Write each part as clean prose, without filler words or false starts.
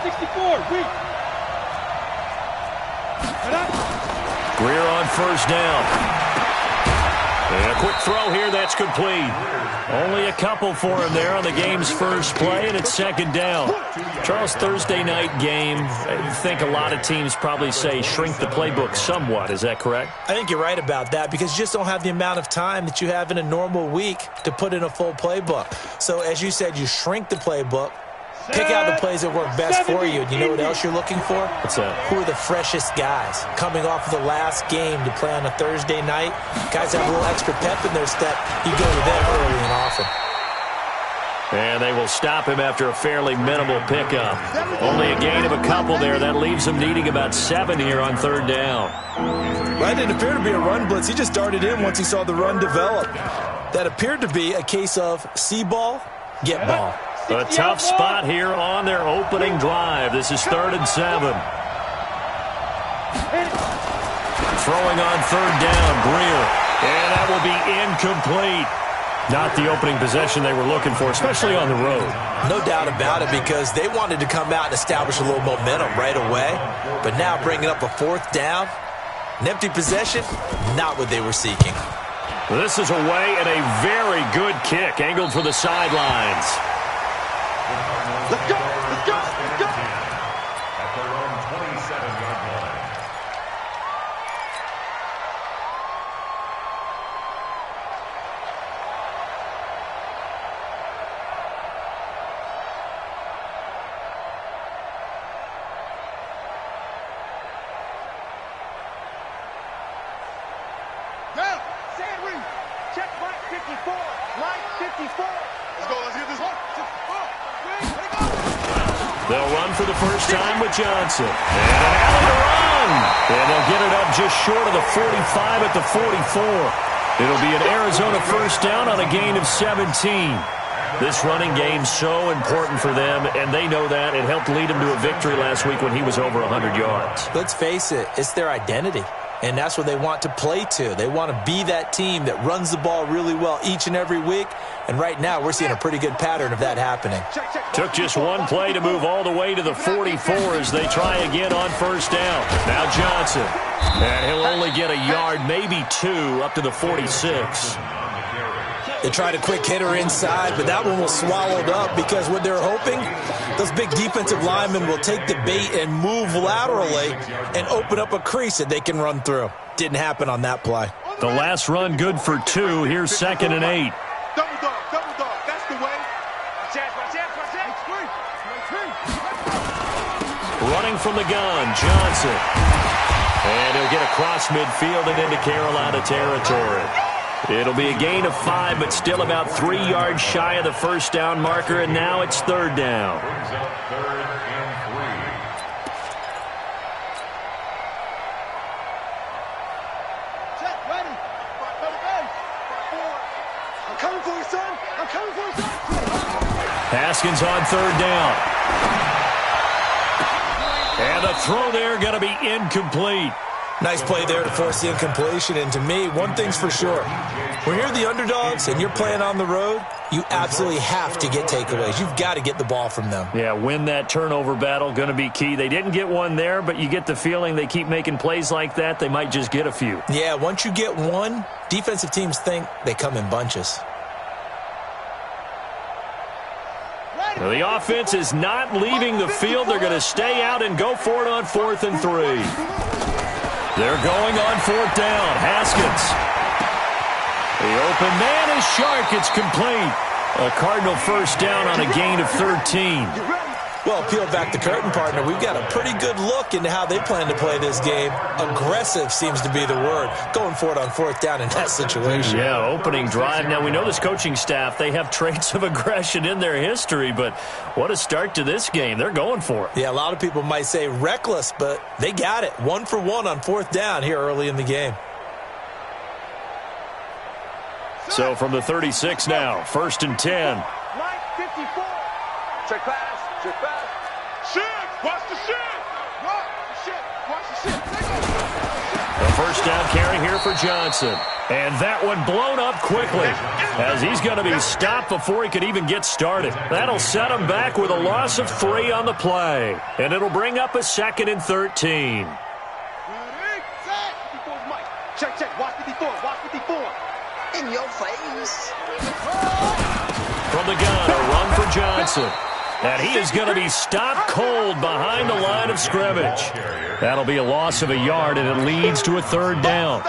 64, weak. Greer on first down. And a quick throw here, that's complete. Only a couple for him there on the game's first play, and it's second down. Charles, Thursday night game, I think a lot of teams probably say shrink the playbook somewhat. Is that correct? I think you're right about that because you just don't have the amount of time that you have in a normal week to put in a full playbook. So as you said, you shrink the playbook. Pick out the plays that work best for you. And you know what else you're looking for? What's that? Who are the freshest guys coming off of the last game to play on a Thursday night? Guys have a little extra pep in their step. You go to them early and often. And they will stop him after a fairly minimal pickup. Only a gain of a couple there. That leaves him needing about 7 here on third down. Well, that didn't appear to be a run blitz. He just darted in once he saw the run develop. That appeared to be a case of see ball, get ball. A tough spot here on their opening drive. This is 3rd and 7. Throwing on third down, Greer. And that will be incomplete. Not the opening possession they were looking for, especially on the road. No doubt about it, because they wanted to come out and establish a little momentum right away. But now bringing up a 4th down, an empty possession, not what they were seeking. This is away and a very good kick, angled for the sidelines. Let's go, let's go, let's go. At their own 27-yard line. Now, Sandry, check Mike 54, Mike 54. Let's go, let's get this one. They'll run for the first time with Johnson. And an alley to run. And they'll get it up just short of the 45 at the 44. It'll be an Arizona first down on a gain of 17. This running game's so important for them, and they know that. It helped lead them to a victory last week when he was over 100 yards. Let's face it, it's their identity. And that's what they want to play to. They want to be that team that runs the ball really well each and every week. And right now, we're seeing a pretty good pattern of that happening. Took just one play to move all the way to the 44 as they try again on first down. Now Johnson. And he'll only get a yard, maybe 2, up to the 46. They tried a quick hitter inside, but that one was swallowed up because what they're hoping, those big defensive linemen will take the bait and move laterally and open up a crease that they can run through. Didn't happen on that play. The last run good for 2. Here's 2nd and 8. Double dog, that's the way. Running from the gun, Johnson. And he'll get across midfield and into Carolina territory. It'll be a gain of 5, but still about 3 yards shy of the first down marker, and now it's 3rd down. Brings up 3rd and 3. Check, ready. I'm coming for you, son. I'm coming for you, son. Haskins on 3rd down. And the throw there going to be incomplete. Nice play there to force the incompletion. And to me, one thing's for sure. When you're the underdogs and you're playing on the road, you absolutely have to get takeaways. You've got to get the ball from them. Yeah, win that turnover battle, going to be key. They didn't get one there, but you get the feeling they keep making plays like that, they might just get a few. Yeah, once you get one, defensive teams think they come in bunches. Now, the offense is not leaving the field. They're going to stay out and go for it on 4th and 3. They're going on 4th down. Haskins. The open man is Shark. It's complete. A Cardinal first down on a gain of 13. Well, peel back the curtain, partner. We've got a pretty good look into how they plan to play this game. Aggressive seems to be the word. Going for it on 4th down in that situation. Yeah, opening drive. Now, we know this coaching staff, they have traits of aggression in their history, but what a start to this game. They're going for it. Yeah, a lot of people might say reckless, but they got it. 1 for 1 on 4th down here early in the game. So from the 36 now, 1st and 10. Mike 54. Check pass. Check pass. Shit. Watch the shit. Watch the shit. Watch the shit. The first down carry here for Johnson. And that one blown up quickly as he's going to be stopped before he could even get started. That'll set him back with a loss of 3 on the play. And it'll bring up a 2nd and 13. Check, check. Watch 54. Watch 54. In your face. From the gun, a run for Johnson. And he is going to be stopped cold behind the line of scrimmage. That'll be a loss of a yard, and it leads to a 3rd down.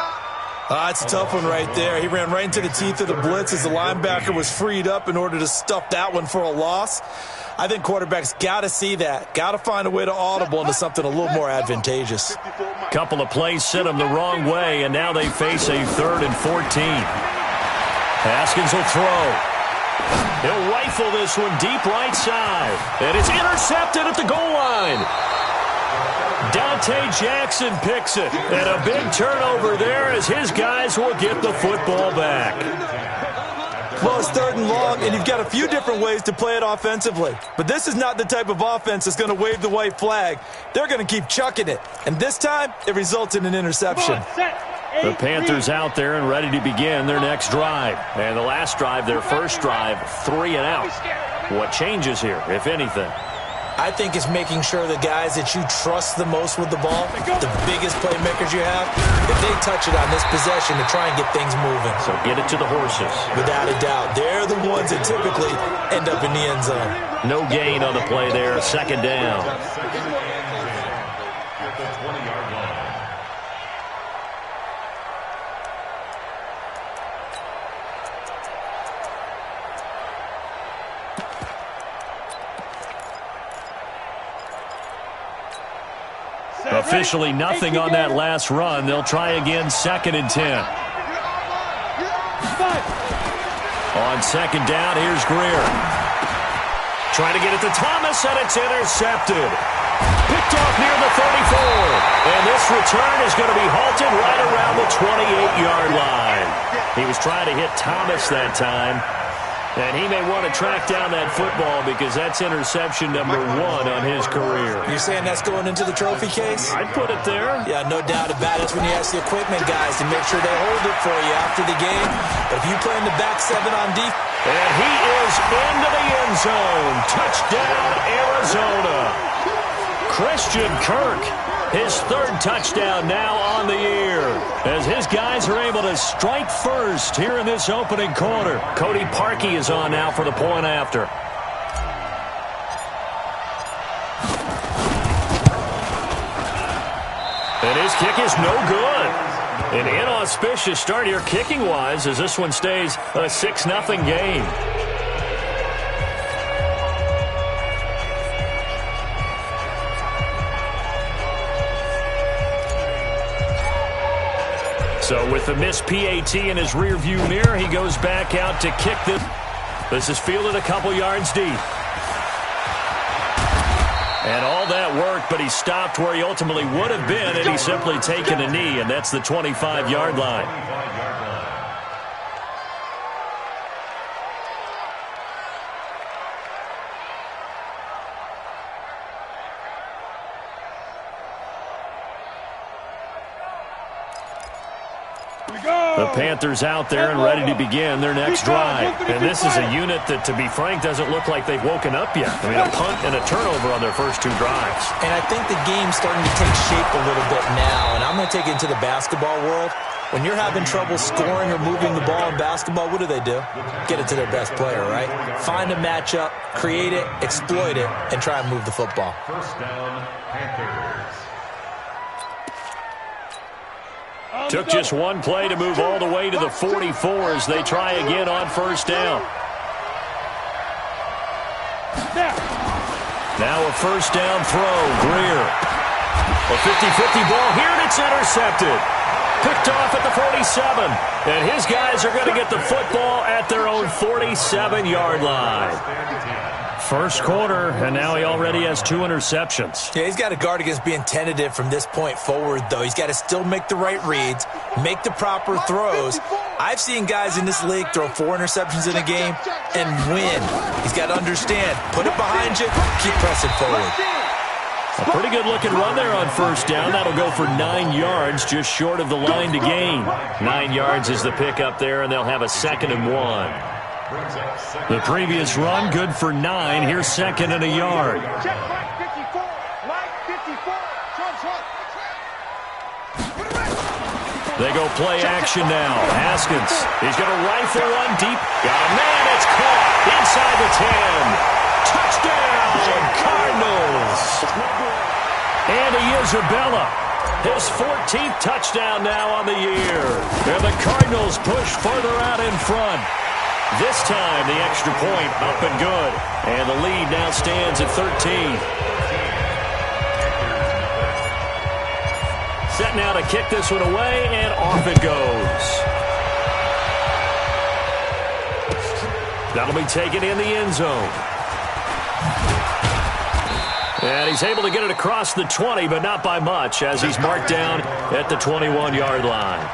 It's a tough one right there. He ran right into the teeth of the blitz as the linebacker was freed up in order to stuff that one for a loss. I think quarterbacks got to see that. Got to find a way to audible into something a little more advantageous. Couple of plays sent him the wrong way, and now they face a 3rd and 14. Haskins will throw. He'll rifle this one deep right side. And it's intercepted at the goal line. Dante Jackson picks it. And a big turnover there as his guys will get the football back. Well, it's 3rd and long, and you've got a few different ways to play it offensively. But this is not the type of offense that's going to wave the white flag. They're going to keep chucking it. And this time, it results in an interception. The Panthers out there and ready to begin their next drive. And the last drive, their first drive, 3 and out. What changes here, if anything? I think it's making sure the guys that you trust the most with the ball, the biggest playmakers you have, if they touch it on this possession to try and get things moving. So get it to the horses. Without a doubt. They're the ones that typically end up in the end zone. No gain on the play there, 2nd down. Officially nothing on that last run. They'll try again, 2nd and 10. On 2nd down, here's Greer. Trying to get it to Thomas, and it's intercepted. Picked off near the 34. And this return is going to be halted right around the 28-yard line. He was trying to hit Thomas that time. And he may want to track down that football because that's interception number 1 on his career. You're saying that's going into the trophy case? I'd put it there. Yeah, no doubt about it. That's when you ask the equipment guys to make sure they hold it for you after the game. But if you play in the back 7 on defense. And he is into the end zone. Touchdown, Arizona. Christian Kirk, his 3rd touchdown now on the year, as his guys are able to strike first here in this opening quarter. Cody Parkey is on now for the point after. And his kick is no good. An inauspicious start here kicking-wise as this one stays a 6-0 game. So with the missed PAT in his rearview mirror, he goes back out to kick this. This is fielded a couple yards deep. And all that work, but he stopped where he ultimately would have been, and he's simply taken a knee, and that's the 25-yard line. The Panthers out there and ready to begin their next drive. And this is a unit that, to be frank, doesn't look like they've woken up yet. I mean, a punt and a turnover on their first 2 drives. And I think the game's starting to take shape a little bit now. And I'm going to take it into the basketball world. When you're having trouble scoring or moving the ball in basketball, what do? Get it to their best player, right? Find a matchup, create it, exploit it, and try and move the football. First down, Panthers. Took just one play to move all the way to the 44 as they try again on first down. Now a first down throw, Greer. A 50-50 ball here, and it's intercepted. Picked off at the 47. And his guys are going to get the football at their own 47-yard line. First quarter, and now he already has 2 interceptions. Yeah, he's got to guard against being tentative from this point forward, though. He's got to still make the right reads, make the proper throws. I've seen guys in this league throw 4 interceptions in a game and win. He's got to understand, put it behind you, keep pressing forward. A pretty good-looking run there on first down. That'll go for 9 yards, just short of the line to gain. 9 yards is the pickup there, and they'll have a 2nd and 1. The previous run, good for 9. Here's 2nd and a yard. Check Mike 54. Mike 54. They go play action now. Haskins, he's going to rifle one deep. Got a man, it's caught inside the 10. Touchdown, Cardinals. Andy Isabella, his 14th touchdown now on the year. And the Cardinals push further out in front. This time, the extra point up and good. And the lead now stands at 13. Set now to kick this one away, and off it goes. That'll be taken in the end zone. And he's able to get it across the 20, but not by much, as he's marked down at the 21-yard line.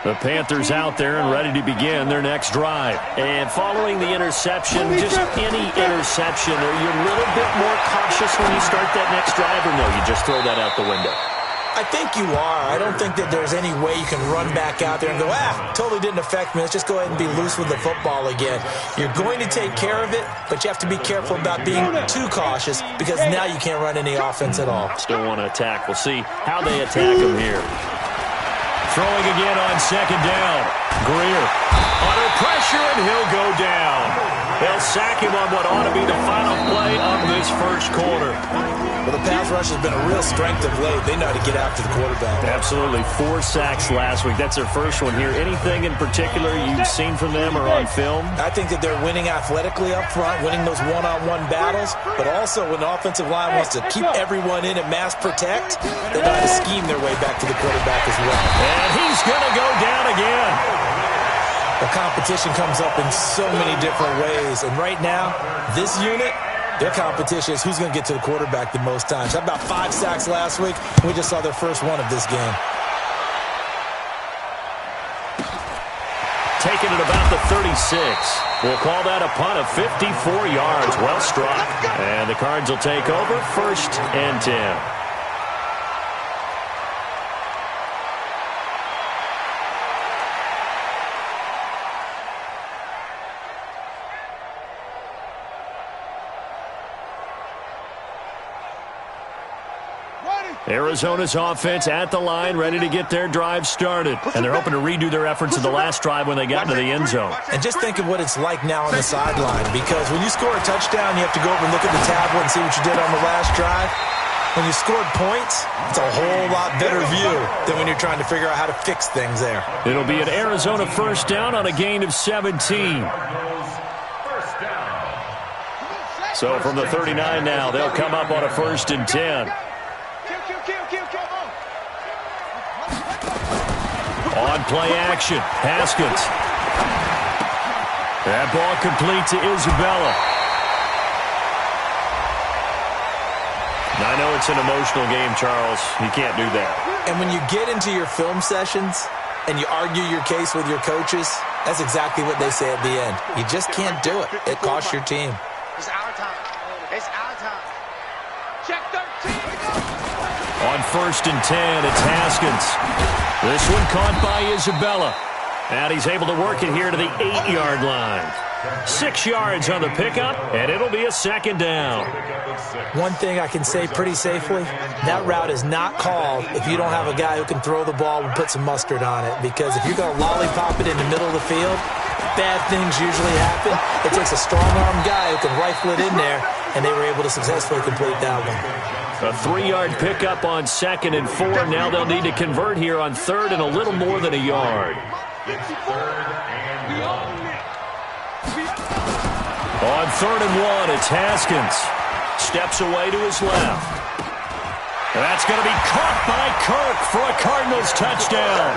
The Panthers out there and ready to begin their next drive. And following the interception, just any interception, are you a little bit more cautious when you start that next drive, or no, you just throw that out the window? I think you are. I don't think that there's any way you can run back out there and go, totally didn't affect me. Let's just go ahead and be loose with the football again. You're going to take care of it, but you have to be careful about being too cautious because now you can't run any offense at all. Still want to attack. We'll see how they attack him here. Throwing again on 2nd down. Greer under pressure, and he'll go down. They'll sack him on what ought to be the final play of this first quarter. Well, the pass rush has been a real strength of late. They know how to get after the quarterback. Absolutely. 4 sacks last week. That's their first one here. Anything in particular you've seen from them or on film? I think that they're winning athletically up front, winning those one-on-one battles, but also when the offensive line wants to keep everyone in and mass protect, they know how to scheme their way back to the quarterback as well. And he's going to go down again. The competition comes up in so many different ways, and right now, this unit, their competition is who's going to get to the quarterback the most times. How about 5 sacks last week? We just saw their first one of this game. Taking it about the 36. We'll call that a punt of 54 yards. Well struck. And the Cards will take over, 1st and 10. Arizona's offense at the line, ready to get their drive started. And they're hoping to redo their efforts of the last drive when they got into the end zone. And just think of what it's like now on the sideline, because when you score a touchdown, you have to go over and look at the tablet and see what you did on the last drive. When you scored points, it's a whole lot better view than when you're trying to figure out how to fix things there. It'll be an Arizona first down on a gain of 17. So from the 39 now, they'll come up on a 1st and 10. On play action, Haskins. That ball complete to Isabella. Now, I know it's an emotional game, Charles. You can't do that. And when you get into your film sessions and you argue your case with your coaches, that's exactly what they say at the end. You just can't do it. It costs your team. It's our time. It's our time. Check 13. On 1st and 10, it's Haskins. This one caught by Isabella. And he's able to work it here to the 8-yard line. 6 yards on the pickup, and it'll be a 2nd down. One thing I can say pretty safely, that route is not called if you don't have a guy who can throw the ball and put some mustard on it. Because if you're going to lollipop it in the middle of the field, bad things usually happen. It takes a strong-arm guy who can rifle it in there, and they were able to successfully complete that one. A 3-yard pickup on 2nd and 4. Now they'll need to convert here on 3rd and a little more than a yard. It's 3rd and 1. On 3rd and 1, it's Haskins. Steps away to his left. That's going to be caught by Kirk for a Cardinals touchdown.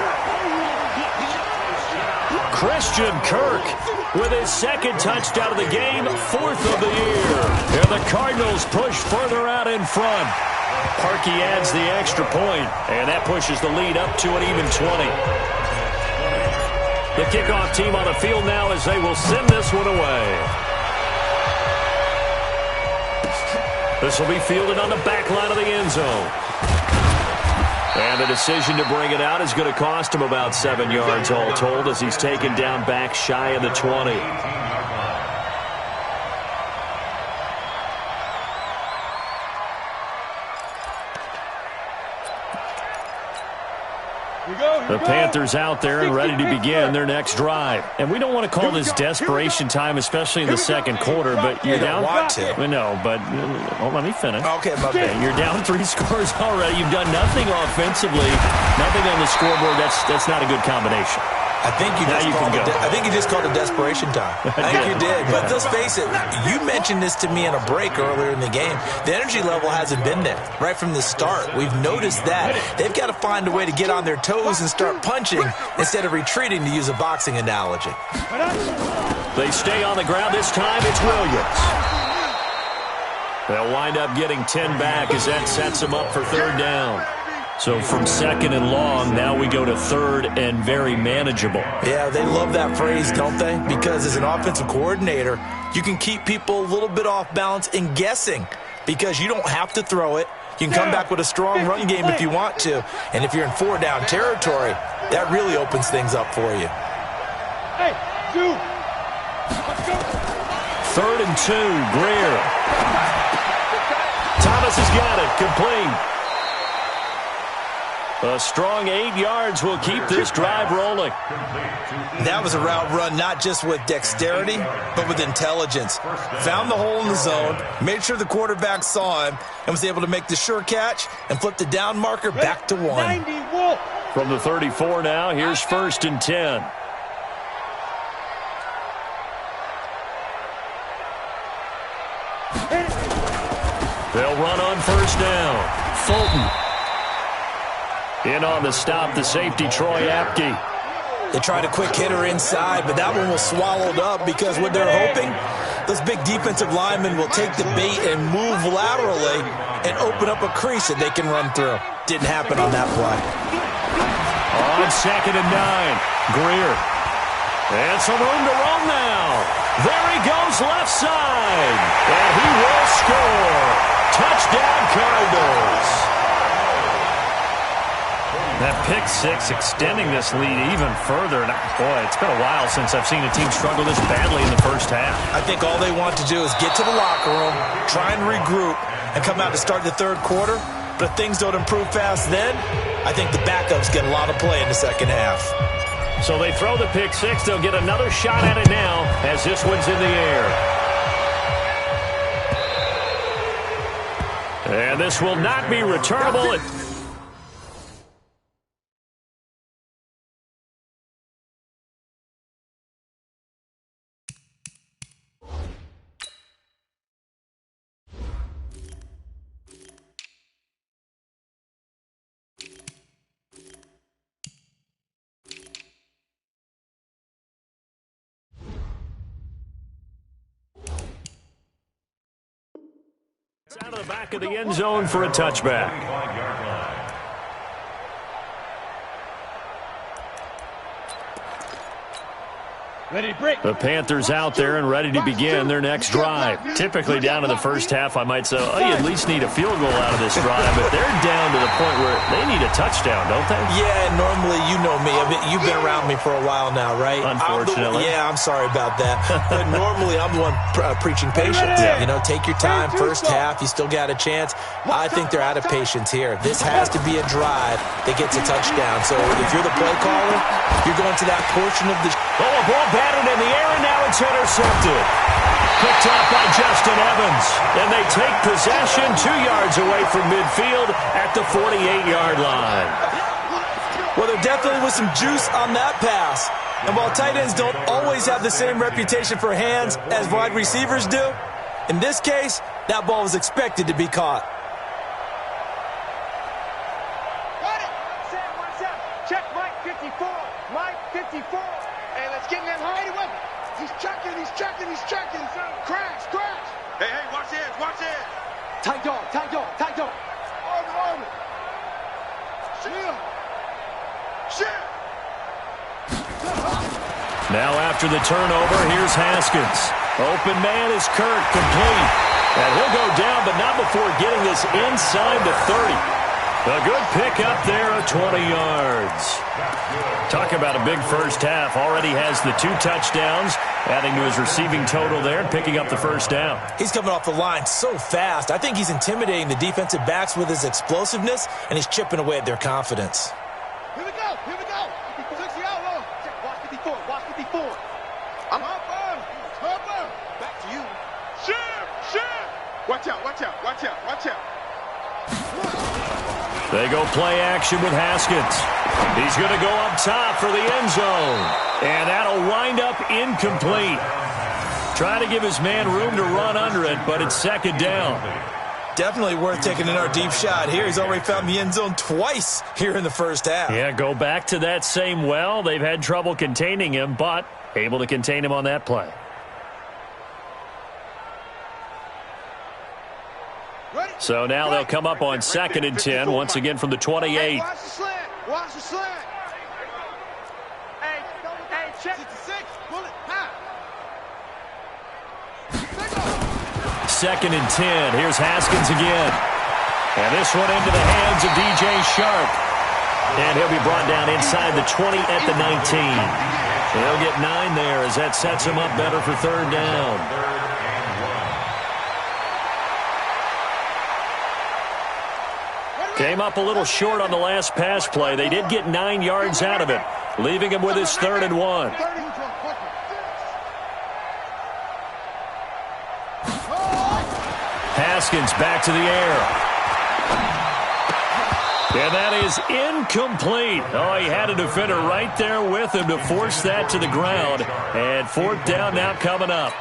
Christian Kirk with his 2nd touchdown of the game, 4th of the year. And the Cardinals push further out in front. Parkey adds the extra point, and that pushes the lead up to an even 20. The kickoff team on the field now as they will send this one away. This will be fielded on the back line of the end zone. And the decision to bring it out is going to cost him about 7 yards all told as he's taken down back shy of the 20. The Panthers out there and ready to begin their next drive. And we don't want to call this desperation time, especially in the second quarter, but you're down. Want to. No, but let me finish. Okay, my bad. You're down 3 scores already. You've done nothing offensively, nothing on the scoreboard. That's not a good combination. I think you just called it desperation time. I think you did. But let's face it, you mentioned this to me in a break earlier in the game. The energy level hasn't been there right from the start. We've noticed that. They've got to find a way to get on their toes and start punching instead of retreating, to use a boxing analogy. They stay on the ground. This time it's Williams. They'll wind up getting 10 back as that sets them up for third down. So from second and long, now we go to third and very manageable. Yeah, they love that phrase, don't they? Because as an offensive coordinator, you can keep people a little bit off balance and guessing because you don't have to throw it. You can come back with a strong run game if you want to. And if you're in 4-down territory, that really opens things up for you. Hey, dude. Let's go. 3rd and 2, Greer. Thomas has got it, complete. A strong 8 yards will keep this drive rolling. That was a route run not just with dexterity, but with intelligence. Found the hole in the zone, made sure the quarterback saw him, and was able to make the sure catch and flip the down marker back to 1. From the 34 now, here's 1st and 10. They'll run on 1st down. Fulton. In on the stop, the safety, Troy Apke. They tried a quick hitter inside, but that one was swallowed up because what they're hoping, those big defensive linemen will take the bait and move laterally and open up a crease that they can run through. Didn't happen on that play. On 2nd and 9, Greer. And some room to run now. There he goes left side. And he will score. Touchdown, Cardinals. That pick six extending this lead even further. And boy, it's been a while since I've seen a team struggle this badly in the first half. I think all they want to do is get to the locker room, try and regroup, and come out to start the third quarter. But if things don't improve fast then, I think the backups get a lot of play in the second half. So they throw the pick six. They'll get another shot at it now as this one's in the air. And this will not be returnable. It's out of the back of the end zone for a touchback. Ready to break. The Panthers out there and ready to begin their next drive. Typically down to the first half, I might say, oh, you at least need a field goal out of this drive, but they're down to the point where they need a touchdown, don't they? Yeah, normally, you know me. You've been around me for a while now, right? Unfortunately. I'm sorry about that. But normally, I'm the one preaching patience. Yeah. You know, take your time. First half, you still got a chance. I think they're out of patience here. This has to be a drive that gets a touchdown. So if you're the play caller, you're going to that portion of the... Oh, a ball batted in the air, and now it's intercepted. Picked off by Justin Evans. And they take possession 2 yards away from midfield at the 48-yard line. Well, there definitely was some juice on that pass. And while tight ends don't always have the same reputation for hands as wide receivers do, in this case, that ball was expected to be caught. Got it. Sam, 1-7. Check Mike 54. Mike 54. Hey, let's get in that hideaway. He's checking. Crash. Hey, watch this. Tight dog. Arm. Shield. Now after the turnover, here's Haskins. Open man is Kirk, complete. And he'll go down, but not before getting this inside the 30. A good pick up there of 20 yards. Talk about a big first half. Already has the 2 touchdowns, adding to his receiving total there and picking up the first down. He's coming off the line so fast. I think he's intimidating the defensive backs with his explosiveness, and he's chipping away at their confidence. Here we go. Here we go. 60 out low. Watch 54. Watch 54. I'm up. Back to you. Shit. Watch out. Watch out. Watch out. Watch out. They go play action with Haskins. He's going to go up top for the end zone. And that'll wind up incomplete. Trying to give his man room to run under it, but it's second down. Definitely worth taking in our deep shot here. He's already found the end zone twice here in the first half. Yeah, go back to that same well. They've had trouble containing him, but able to contain him on that play. So now they'll come up on 2nd and 10, once again from the 28. Hey, watch the slant. Watch the slant. Hey, check. 66. Bullet. High. 2nd and 10. Here's Haskins again. And this one into the hands of DJ Sharp. And he'll be brought down inside the 20 at the 19. He'll get 9 there as that sets him up better for 3rd down. Came up a little short on the last pass play. They did get 9 yards out of it, leaving him with his 3rd and 1. Haskins back to the air. And that is incomplete. Oh, he had a defender right there with him to force that to the ground. And 4th down now coming up.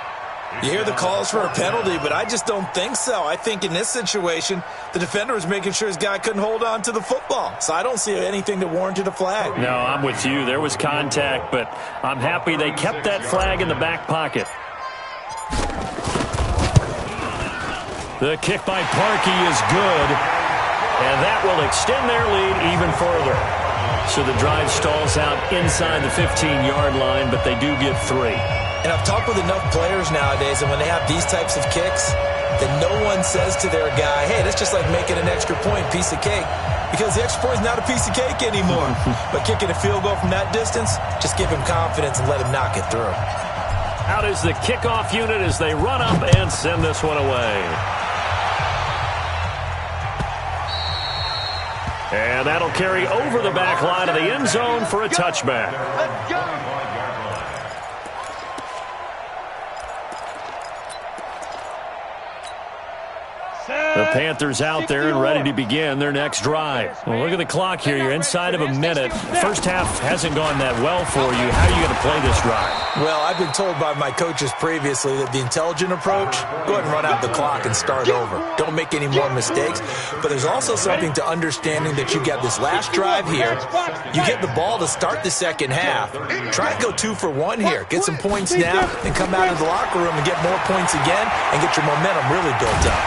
You hear the calls for a penalty, but I just don't think so. I think in this situation, the defender was making sure his guy couldn't hold on to the football. So I don't see anything that warranted a flag. No, I'm with you. There was contact, but I'm happy they kept that flag in the back pocket. The kick by Parkey is good, and that will extend their lead even further. So the drive stalls out inside the 15-yard line, but they do get 3. And I've talked with enough players nowadays, and when they have these types of kicks, that no one says to their guy, hey, that's just like making an extra point, piece of cake. Because the extra point is not a piece of cake anymore. But kicking a field goal from that distance, just give him confidence and let him knock it through. Out is the kickoff unit as they run up and send this one away. And that'll carry over the back line of the end zone for a touchback. Let's go. The Panthers out there and ready to begin their next drive. Well, look at the clock here. You're inside of a minute. First half hasn't gone that well for you. How are you going to play this drive? Well, I've been told by my coaches previously that the intelligent approach, go ahead and run out the clock and start over. Don't make any more mistakes. But there's also something to understanding that you got this last drive here. You get the ball to start the second half. Try and go 2 for 1 here. Get some points now and come out of the locker room and get more points again and get your momentum really built up.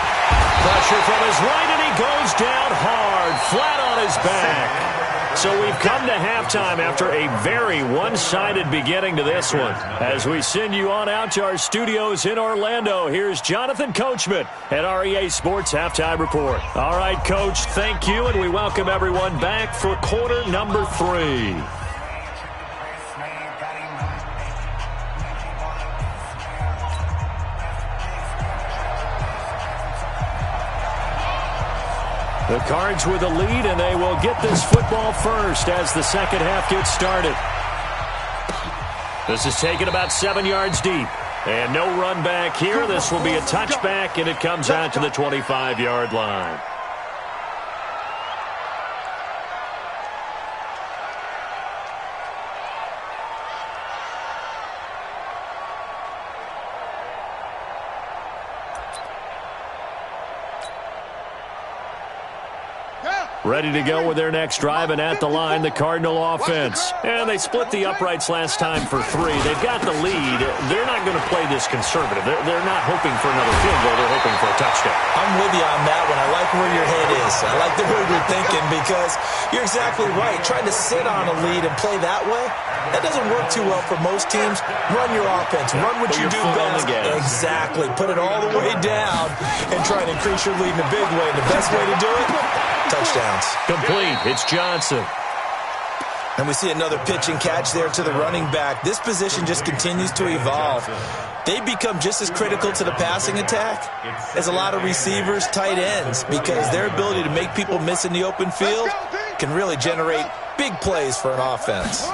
Pressure from his right, and he goes down hard, flat on his back. So we've come to halftime after a very one-sided beginning to this one. As we send you on out to our studios in Orlando, here's Jonathan Coachman at REA Sports Halftime Report. All right, Coach, thank you, and we welcome everyone back for quarter number 3. The Cards with a lead, and they will get this football first as the second half gets started. This is taken about 7 yards deep. And no run back here. This will be a touchback, and it comes out to the 25-yard line. Yeah. Ready to go with their next drive, and at the line, the Cardinal offense. And they split the uprights last time for 3. They've got the lead. They're not going to play this conservative. They're not hoping for another field goal. They're hoping for a touchdown. I'm with you on that one. I like where your head is. I like the way you're thinking because you're exactly right. Trying to sit on a lead and play that way, that doesn't work too well for most teams. Run your offense. Run what you do best. Exactly. Put it all the way down and try to increase your lead in a big way. The best way to do it, touchdowns. Complete. It's Johnson. And we see another pitch and catch there to the running back. This position just continues to evolve. They become just as critical to the passing attack as a lot of receivers, tight ends, because their ability to make people miss in the open field can really generate big plays for an offense.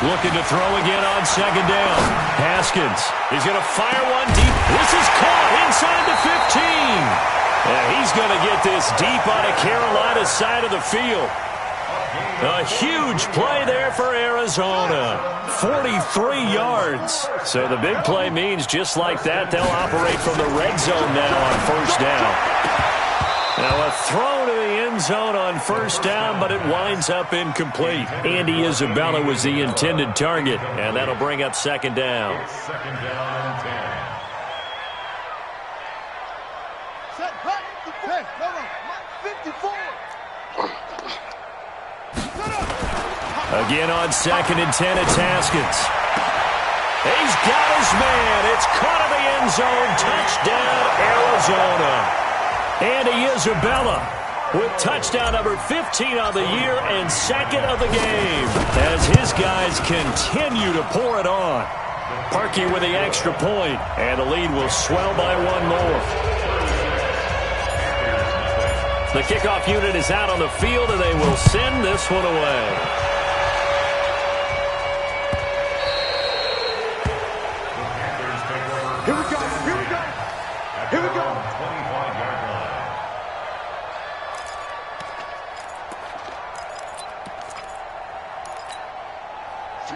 Looking to throw again on second down. Haskins. He's going to fire one deep. This is caught inside the 15. And he's going to get this deep on a Carolina side of the field. A huge play there for Arizona. 43 yards. So the big play means just like that, they'll operate from the red zone now on first down. Now a throw to the end zone on first down, but it winds up incomplete. Andy Isabella was the intended target, and that'll bring up second down. Second down and 10. Again on second and 10, it's Haskins. He's got his man. It's caught in the end zone. Touchdown, Arizona. Andy Isabella with touchdown number 15 on the year and second of the game as his guys continue to pour it on. Parkey with the extra point, and the lead will swell by one more. The kickoff unit is out on the field, and they will send this one away. Here we go. Here we go. Here we go. 25-yard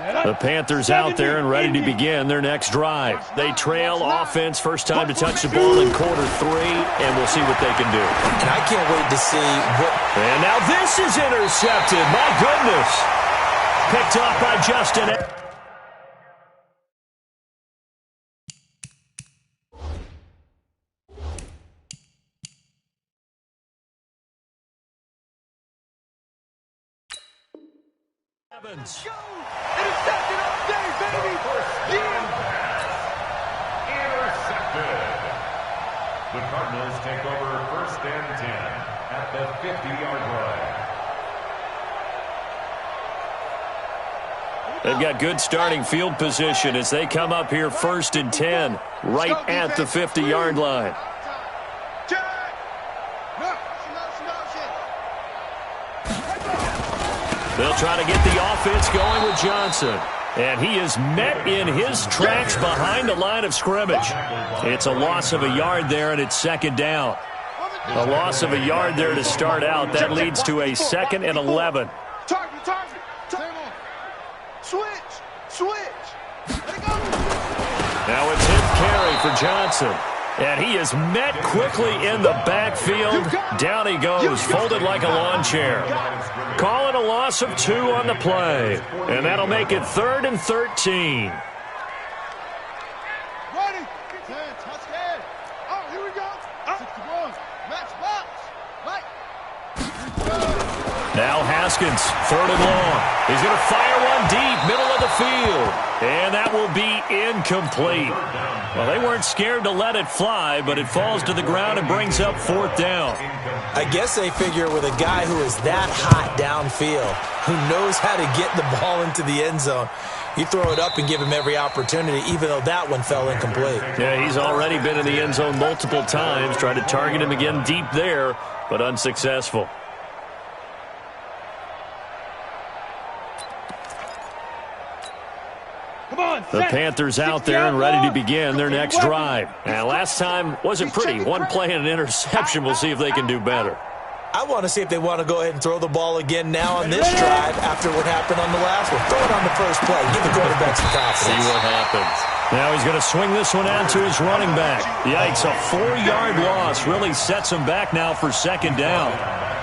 line. The Panthers out there and ready to begin their next drive. They trail offense, first time to touch the ball in quarter 3, and we'll see what they can do. And I can't wait to see what... And now this is intercepted. My goodness. Picked off by Justin. Evans. Intercepted all day, baby. Intercepted. The Cardinals take over first and 10 at the 50-yard line. They've got good starting field position as they come up here first and 10 right at the 50-yard line. They'll try to get the offense going with Johnson. And he is met in his tracks behind the line of scrimmage. It's a loss of a yard there, and it's second down. A loss of a yard there to start out. That leads to a 2nd and 11. Target. Switch. Let it go. Now it's hit carry for Johnson. And he is met quickly in the backfield. Down he goes, folded like a lawn chair. Call it a loss of 2 on the play. And that'll make it 3rd and 13. Ready. Touchdown. Oh, here we go. 61. Match box. Right. Now Haskins, 3rd and long. He's going to fire one deep, middle of the field. And that will be incomplete. Well, they weren't scared to let it fly, but it falls to the ground and brings up 4th down. I guess they figure with a guy who is that hot downfield, who knows how to get the ball into the end zone, you throw it up and give him every opportunity, even though that one fell incomplete. Yeah, he's already been in the end zone multiple times, tried to target him again deep there, but unsuccessful. The Panthers out there and ready to begin their next drive. And last time wasn't pretty. One play and an interception. We'll see if they can do better. I want to see if they want to go ahead and throw the ball again now on this drive after what happened on the last one. Throw it on the first play. Give the quarterback some confidence. See what happens. Now he's going to swing this one out to his running back. Yikes, a 4-yard loss really sets him back now for second down.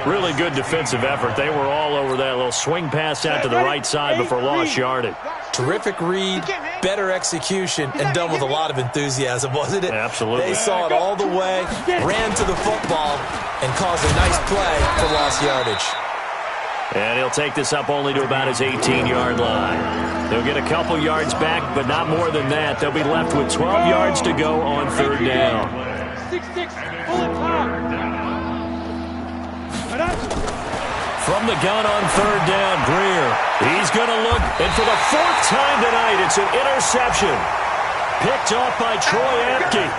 Really good defensive effort. They were all over that little swing pass out to the right side before lost yardage. Terrific read, better execution, and done with a lot of enthusiasm, wasn't it? Absolutely. They saw it all the way, ran to the football, and caused a nice play for lost yardage. And he'll take this up only to about his 18-yard line. They'll get a couple yards back, but not more than that. They'll be left with 12 yards to go on third down. 6-6, pull it hard. From the gun on third down, Greer. He's going to look, and for the 4th time tonight, it's an interception. Picked off by Troy Apke.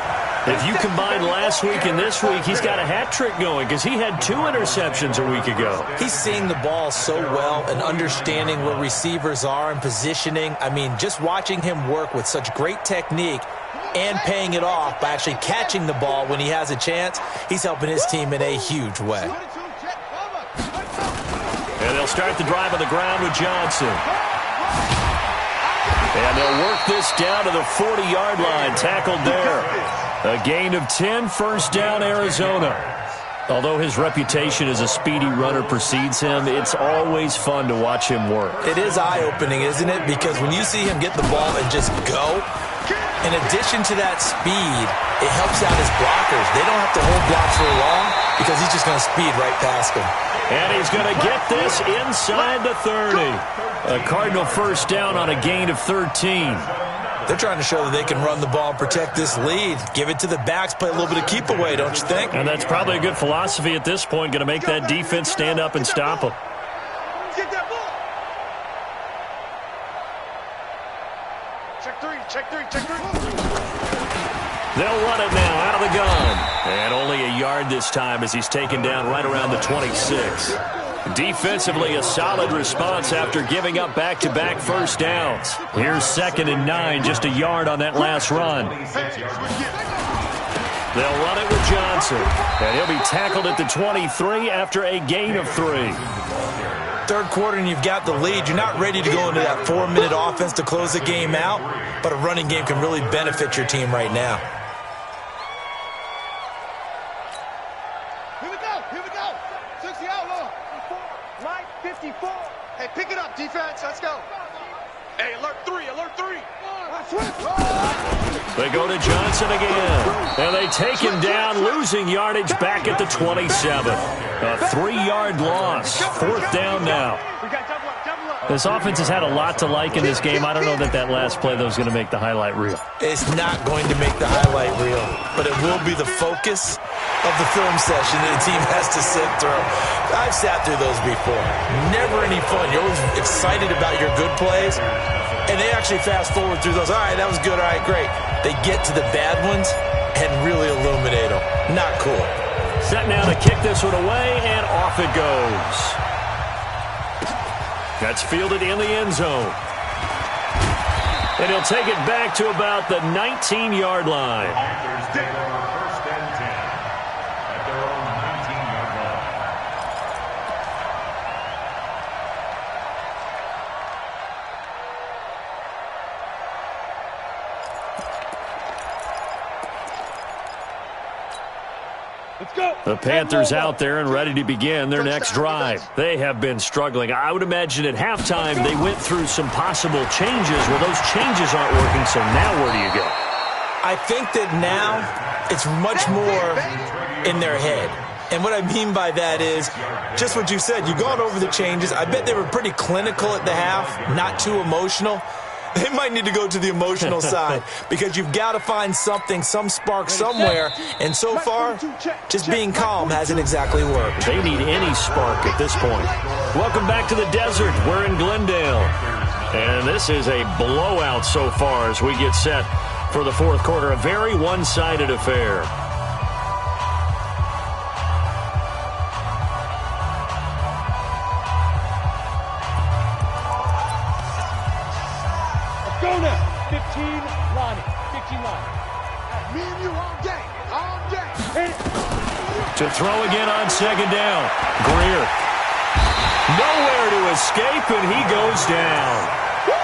If you combine last week and this week, he's got a hat trick going because he had 2 interceptions a week ago. He's seeing the ball so well and understanding where receivers are and positioning. I mean, just watching him work with such great technique and paying it off by actually catching the ball when he has a chance, he's helping his team in a huge way. And they'll start the drive on the ground with Johnson. And they'll work this down to the 40-yard line, tackled there. A gain of 10, first down, Arizona. Although his reputation as a speedy runner precedes him, it's always fun to watch him work. It is eye-opening, isn't it? Because when you see him get the ball and just go, in addition to that speed, it helps out his blockers. They don't have to hold blocks for long because he's just going to speed right past them. And he's going to get this inside the 30. A Cardinal first down on a gain of 13. They're trying to show that they can run the ball and protect this lead. Give it to the backs, play a little bit of keep away, don't you think? And that's probably a good philosophy at this point, going to make that defense stand up and stop them. Get that ball. Check three. They'll run it now out of the gun. And only a yard this time as he's taken down right around the 26. Defensively, a solid response after giving up back-to-back first downs. Here's 2nd and 9, just a yard on that last run. They'll run it with Johnson. And he'll be tackled at the 23 after a gain of 3. Third quarter and you've got the lead. You're not ready to go into that 4-minute offense to close the game out, but a running game can really benefit your team right now. Here we go. 60 outlaw. Line 54. Hey, pick it up, defense. Let's go. Hey, alert 3. They go to Johnson again. And they take him down, losing yardage back at the 27. A 3-yard loss. 4th down now. This offense has had a lot to like in this game. I don't know that last play, though, is going to make the highlight reel. It's not going to make the highlight reel, but it will be the focus of the film session that the team has to sit through. I've sat through those before. Never any fun. You're always excited about your good plays, and they actually fast forward through those. All right, that was good. All right, great. They get to the bad ones and really illuminate them. Not cool. Set now to kick this one away, and off it goes. That's fielded in the end zone. And he'll take it back to about the 19-yard line. Panthers take over 1st and 10 at their own 19-yard line. Let's go. The Panthers out there and ready to begin their next drive. They have been struggling. I would imagine at halftime they went through some possible changes. Well, those changes aren't working, so now where do you go? I think that now it's much more in their head. And what I mean by that is just what you said. You've gone over the changes. I bet they were pretty clinical at the half, not too emotional. They might need to go to the emotional side because you've got to find something, some spark somewhere. And so far, just being calm hasn't exactly worked. They need any spark at this point. Welcome back to the desert. We're in Glendale. And this is a blowout so far as we get set for the 4th quarter. A very one-sided affair. Go now. 15 Lonnie. Me and you all day. All day. To throw again on second down. Greer. Nowhere to escape, and he goes down.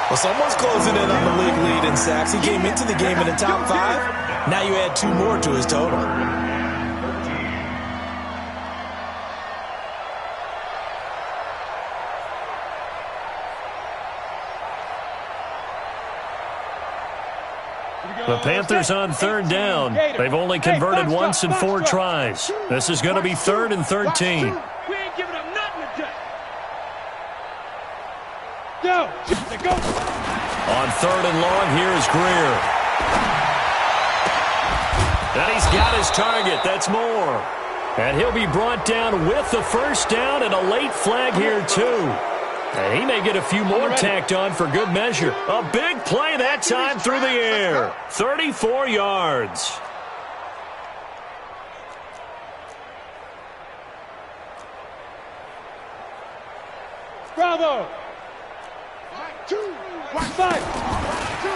Well, someone's closing in on the league lead in sacks. He came into the game in the top 5. Now you add 2 more to his total. The Panthers on third down. They've only converted once in 4 tries. This is going to be 3rd and 13. We ain't giving up nothing today. Go. On 3rd and long, here's Greer. And he's got his target. That's Moore. And he'll be brought down with the first down and a late flag here, too. And he may get a few more tacked on for good measure. A big play that time through the air. 34 yards. Bravo.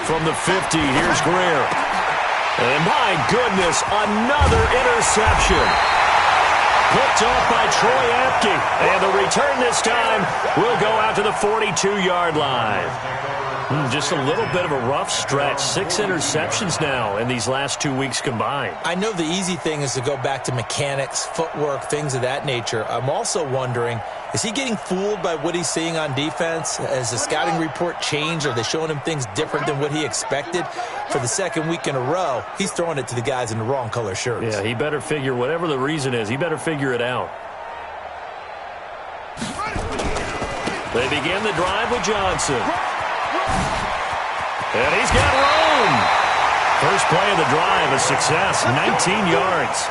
From the 50, here's Greer. And my goodness, another interception. Picked off by Troy Apke. And the return this time will go out to the 42-yard line. Just a little bit of a rough stretch. 6 interceptions now in these last 2 weeks combined. I know the easy thing is to go back to mechanics, footwork, things of that nature. I'm also wondering, is he getting fooled by what he's seeing on defense? Has the scouting report changed? Are they showing him things different than what he expected? For the 2nd week in a row, he's throwing it to the guys in the wrong color shirts. Yeah, he better figure, whatever the reason is, he better figure it out. They begin the drive with Johnson. And he's got room. First play of the drive, a success, 19 yards.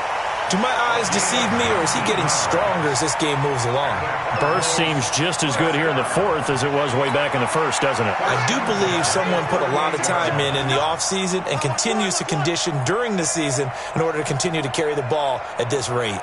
Do my eyes deceive me, or is he getting stronger as this game moves along? Burst seems just as good here in the 4th as it was way back in the 1st, doesn't it? I do believe someone put a lot of time in the offseason and continues to condition during the season in order to continue to carry the ball at this rate.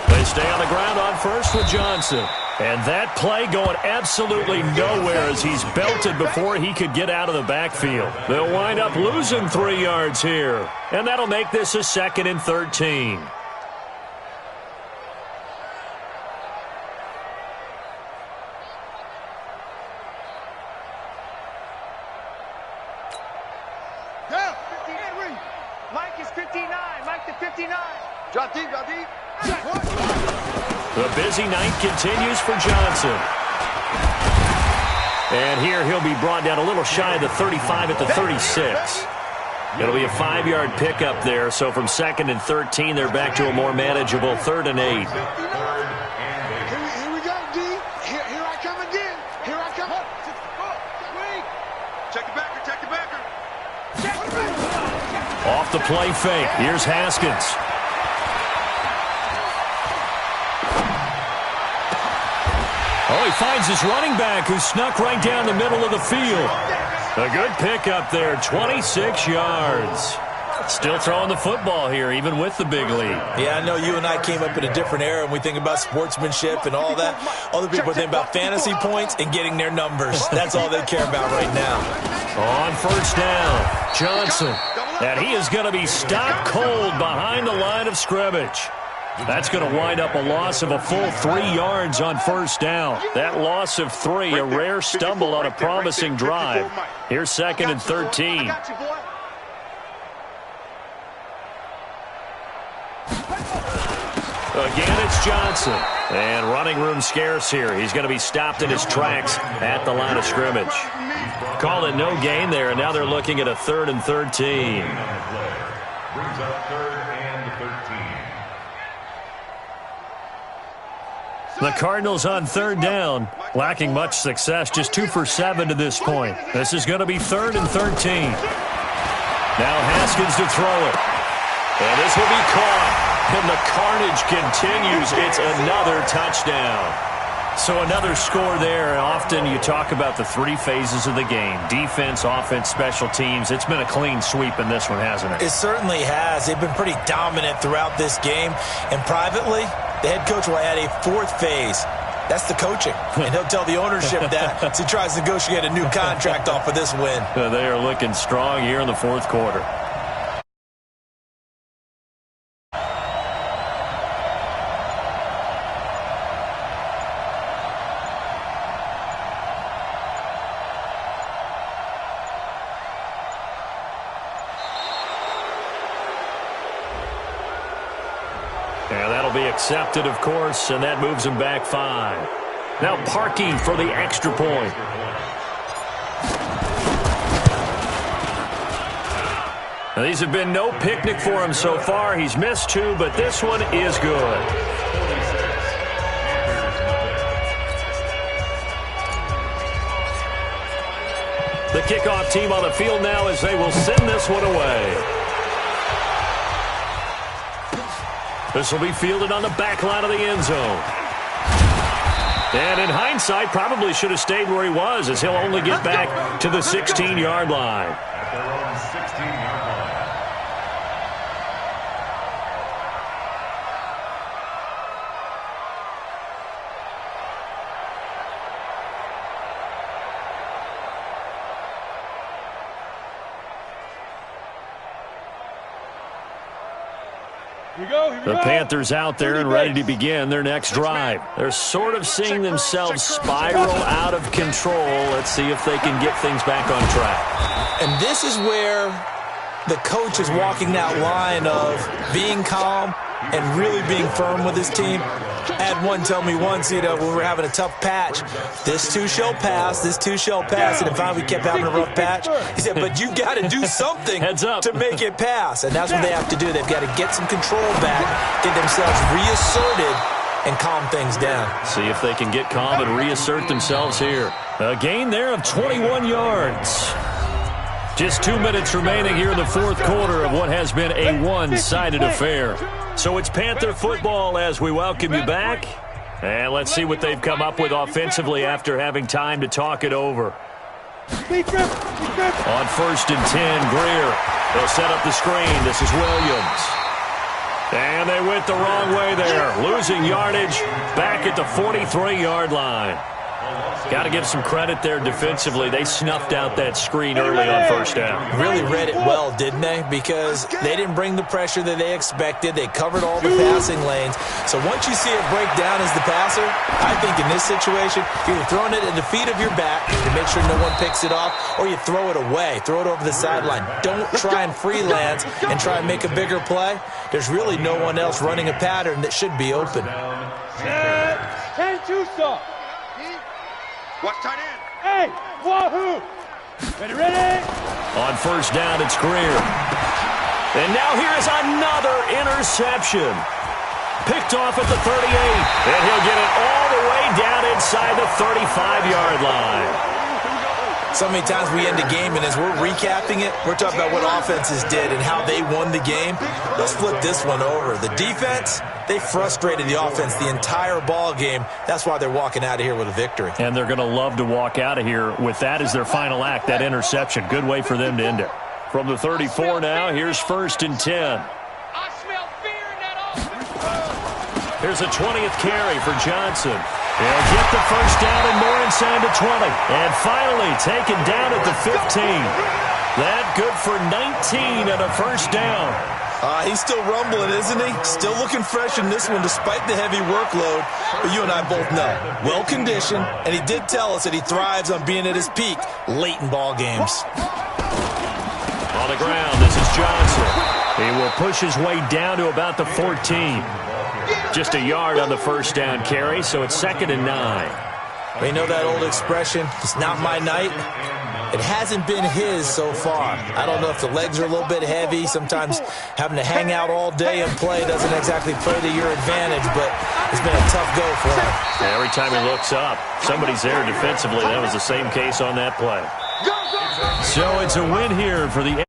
They stay on the ground on first with Johnson. And that play going absolutely nowhere as he's belted before he could get out of the backfield. They'll wind up losing 3 yards here. And that'll make this a 2nd and 13. Mike is 59. Mike to 59. Drop deep, drop deep. The busy night continues for Johnson. And here he'll be brought down a little shy of the 35 at the 36. It'll be a 5-yard pickup there. So from 2nd and 13, they're back to a more manageable 3rd and 8. Here we go, D. Here I come again. Here I come. Check the backer, check the backer. Off the play fake. Here's Haskins. Oh, he finds his running back who snuck right down the middle of the field. A good pickup there, 26 yards. Still throwing the football here, even with the big lead. Yeah, I know you and I came up in a different era and we think about sportsmanship and all that. Other people think about fantasy points and getting their numbers. That's all they care about right now. On first down, Johnson. And he is going to be stopped cold behind the line of scrimmage. That's going to wind up a loss of a full 3 yards on first down. That loss of 3, a rare stumble on a promising drive. Here's 2nd and 13. Again, it's Johnson. And running room scarce here. He's going to be stopped in his tracks at the line of scrimmage. Call it no gain there, and now they're looking at a 3rd and 13. Brings up 3rd and 13. The Cardinals on 3rd down, lacking much success, just 2 for 7 to this point. This is going to be 3rd and 13. Now Haskins to throw it. And this will be caught. And the carnage continues. It's another touchdown. So another score there. Often you talk about the 3 phases of the game. Defense, offense, special teams. It's been a clean sweep in this one, hasn't it? It certainly has. They've been pretty dominant throughout this game. And privately, the head coach will add a 4th phase. That's the coaching. And he'll tell the ownership that as he tries to negotiate a new contract off of this win. They are looking strong here in the fourth quarter. And that'll be accepted, of course, and that moves him back 5. Now parking for the extra point. Now, these have been no picnic for him so far. He's missed 2, but this one is good. The kickoff team on the field now as they will send this one away. This will be fielded on the back line of the end zone. And in hindsight, probably should have stayed where he was, as he'll only get back to the 16-yard line. At their own 16-yard line. The Panthers out there and ready to begin their next drive. They're sort of seeing themselves spiral out of control. Let's see if they can get things back on track. And this is where the coach is walking that line of being calm and really being firm with his team. I had one tell me once, when we were having a tough patch, this too shall pass, this too shall pass, and finally we kept having a rough patch. He said, but you got to do something to make it pass, and that's what they have to do. They've got to get some control back, get themselves reasserted, and calm things down. See if they can get calm and reassert themselves here. A gain there of 21 yards. Just 2 minutes remaining here in the fourth quarter of what has been a one-sided affair. So it's Panther football as we welcome you back. And let's see what they've come up with offensively after having time to talk it over. On 1st and 10, Greer. They'll set up the screen. This is Williams. And they went the wrong way there. Losing yardage back at the 43-yard line. Got to give some credit there defensively. They snuffed out that screen early on 1st down. Really read it well, didn't they? Because they didn't bring the pressure that they expected. They covered all the passing lanes. So once you see it break down as the passer, I think in this situation, you're throwing it at the feet of your back to make sure no one picks it off, or you throw it away, throw it over the sideline. Don't try and freelance and try and make a bigger play. There's really no one else running a pattern that should be open. 10-2 stop. Watch tight end. Hey, wahoo! Ready? On 1st down, it's Greer. And now here's another interception. Picked off at the 38. And he'll get it all the way down inside the 35-yard line. So many times we end a game, and as we're recapping it, we're talking about what offenses did and how they won the game. Let's flip this one over. The defense, they frustrated the offense the entire ball game. That's why they're walking out of here with a victory. And they're going to love to walk out of here with that as their final act, that interception. Good way for them to end it. From the 34 now, here's 1st and 10. I smell fear in that offense. Here's a 20th carry for Johnson. He'll get the 1st down and more inside the 20. And finally taken down at the 15. That good for 19 and a 1st down. He's still rumbling, isn't he? Still looking fresh in this one despite the heavy workload. But you and I both know, well-conditioned, and he did tell us that he thrives on being at his peak late in ball games. On the ground, this is Johnson. He will push his way down to about the 14. Just a yard on the 1st down carry, so it's 2nd and 9. We know that old expression, it's not my night. It hasn't been his so far. I don't know if the legs are a little bit heavy. Sometimes having to hang out all day and play doesn't exactly play to your advantage, but it's been a tough go for him. Every time he looks up, somebody's there defensively. That was the same case on that play. So it's a win here for the